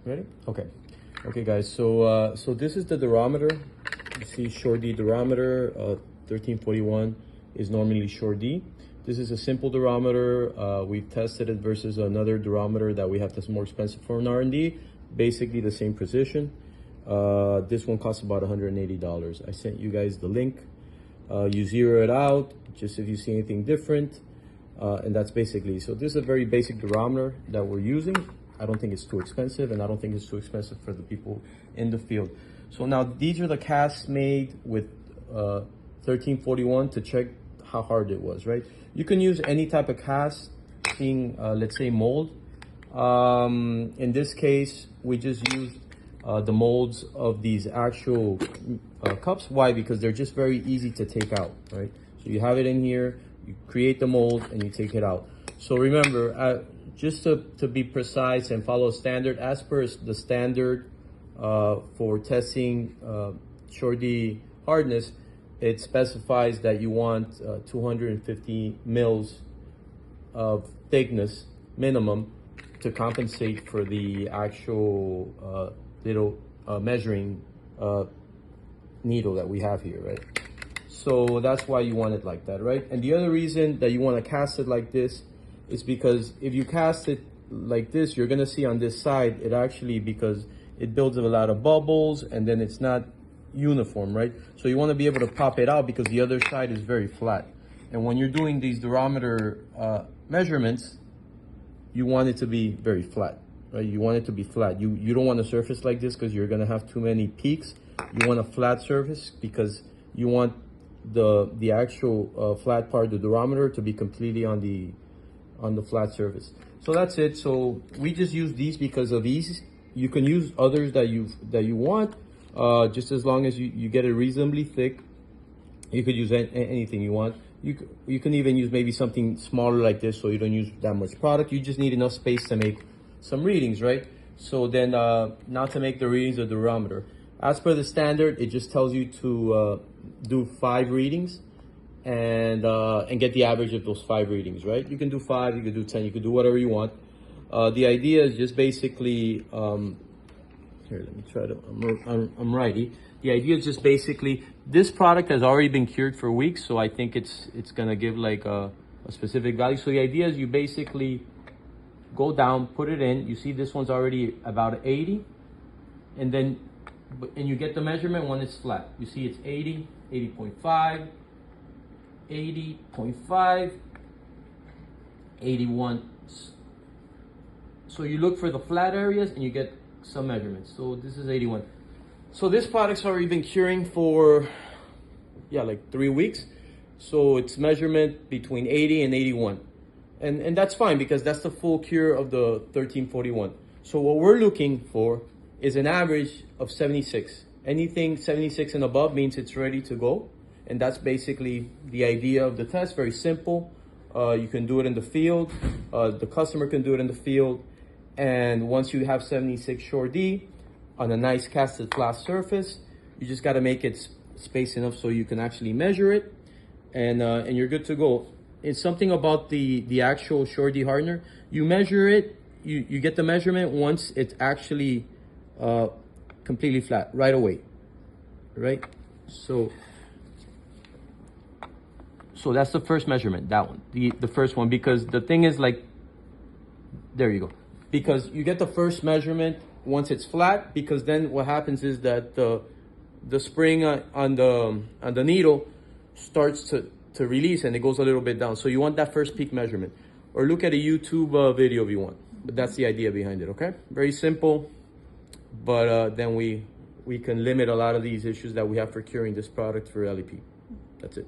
Ready? Okay. Okay, guys. So this is the durometer. You see, short D durometer. 1341 is normally short D. This is a simple durometer. We've tested it versus another durometer that we have that's more expensive for an R&D. Basically the same precision. This one costs about $180. I sent you guys the link. You zero it out just if you see anything different. And that's basically, so this is a very basic durometer that we're using. I don't think it's too expensive, and I don't think it's too expensive for the people in the field. So now these are the casts made with 1341 to check how hard it was, right? You can use any type of cast, seeing, let's say mold. In this case, we just used the molds of these actual cups. Why? Because they're just very easy to take out, right? So you have it in here, you create the mold, and you take it out. So remember, just to be precise and follow standard, as per the standard for testing short D hardness, it specifies that you want 250 mils of thickness minimum to compensate for the actual little measuring needle that we have here, right? So that's why you want it like that, right? And the other reason that you want to cast it like this is because if you cast it like this, you're gonna see on this side, it actually, because it builds a lot of bubbles and then it's not uniform, right? So you want to be able to pop it out because the other side is very flat. And when you're doing these durometer measurements, you want it to be very flat, right? You want it to be flat. You don't want a surface like this because you're gonna have too many peaks. You want a flat surface because you want the actual flat part of the durometer to be completely on the flat surface. So that's it. So we just use these because of ease. You can use others that you want, just as long as you get it reasonably thick. You could use anything you want. You can even use maybe something smaller like this, so you don't use that much product. You just need enough space to make some readings, right? So then now to make the readings of the durometer. As per the standard, it just tells you to do 5 readings and get the average of those 5 readings, right? You can do 5, you can do 10, you can do whatever you want. The idea is just basically, here, let me try to, I'm righty. The idea is just basically, this product has already been cured for weeks, so I think it's gonna give like a specific value. So the idea is you basically go down, put it in, you see this one's already about 80, and you get the measurement when it's flat. You see it's 80, 80.5, 80.5, 81. So you look for the flat areas and you get some measurements. So this is 81. So this product's already been curing for, yeah, like 3 weeks. So it's measurement between 80 and 81. And that's fine because that's the full cure of the 1341. So what we're looking for is an average of 76. Anything 76 and above means it's ready to go. And that's basically the idea of the test. Very simple. You can do it in the field. The customer can do it in the field. And once you have 76 short D on a nice casted flat surface, you just got to make it space enough so you can actually measure it, and you're good to go. It's something about the actual short D hardener. You measure it, you get the measurement once it's actually completely flat right away, right? So that's the first measurement, that one, the first one, because the thing is, like, there you go. Because you get the first measurement once it's flat, because then what happens is that the spring on the needle starts to release and it goes a little bit down. So you want that first peak measurement. Or look at a YouTube video if you want. But that's the idea behind it, okay? Very simple, but then we can limit a lot of these issues that we have for curing this product for LEP. That's it.